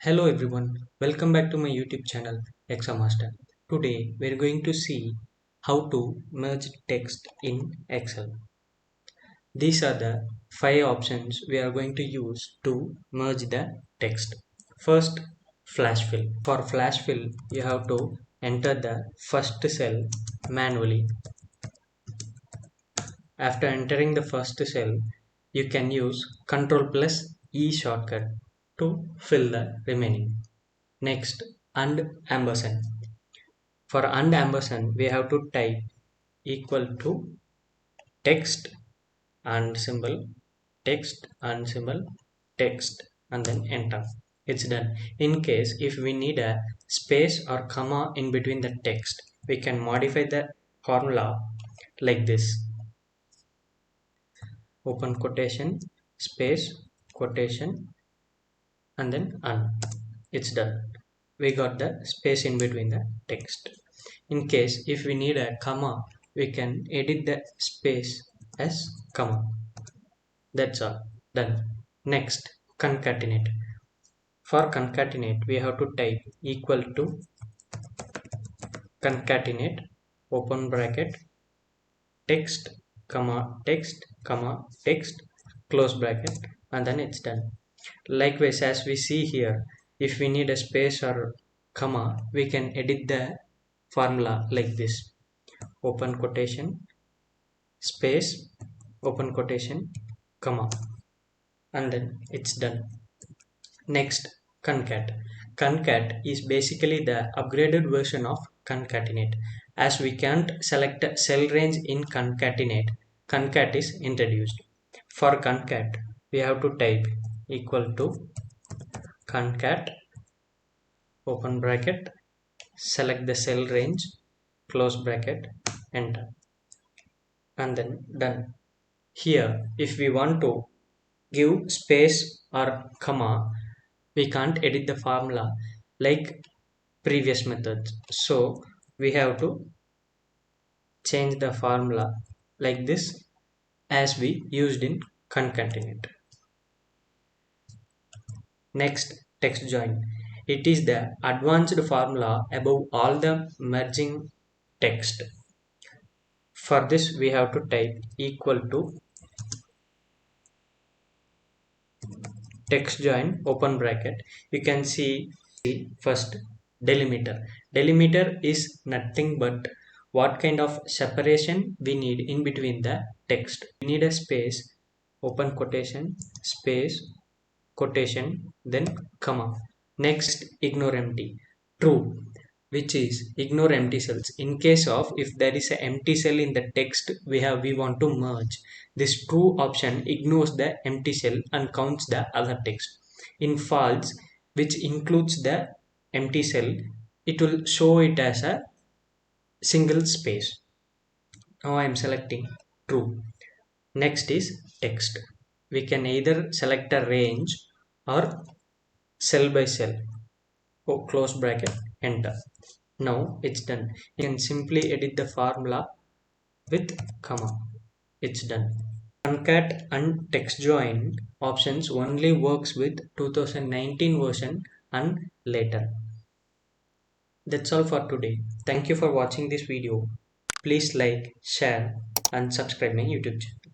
Hello everyone, welcome back to my YouTube channel Examaster. Today we are going to see how to merge text in Excel. These are the 5 options we are going to use to merge the text. First, flash fill. For flash fill, you have to enter the first cell manually. After entering the first cell, you can use Ctrl plus E shortcut to fill the remaining. Next, and ampersand. For and ampersand, we have to type equal to text and symbol, text and symbol, text, and then enter. It's done. In case if we need a space or comma in between the text, we can modify the formula like this. Open quotation, space, quotation, and then and. It's done. We got the space in between the text. In case if we need a comma, we can edit the space as comma. That's all. Done. Next, concatenate. For concatenate, we have to type equal to concatenate, open bracket, text, comma, text, close bracket, and then it's done. Likewise, as we see here, if we need a space or comma, we can edit the formula like this. Open quotation, space, open quotation, comma, and then it's done. Next, concat. Concat is basically the upgraded version of concatenate. As we can't select a cell range in concatenate, concat is introduced. For concat, we have to type equal to concat, open bracket, select the cell range, close bracket, enter, and then done. Here, if we want to give space or comma, we can't edit the formula like previous methods. So we have to change the formula like this as we used in concatenate. Next, text join. It is the advanced formula above all the merging text. For this, we have to type equal to text join, open bracket. You can see first delimiter. Delimiter is nothing but what kind of separation we need in between the text. We need a space, open quotation, space, quotation, then comma. Next, ignore empty. True, which is ignore empty cells. In case of if there is an empty cell in the text we want to merge, this true option ignores the empty cell and counts the other text. In false, which includes the empty cell, it will show it as a single space. Now I am selecting true. Next is text. We can either select a range or cell by cell. Close bracket, enter. Now it's done. You can simply edit the formula with comma. It's done. Concat and text join options only works with 2019 version and later. That's all for today. Thank you for watching this video. Please like, share and subscribe my YouTube channel.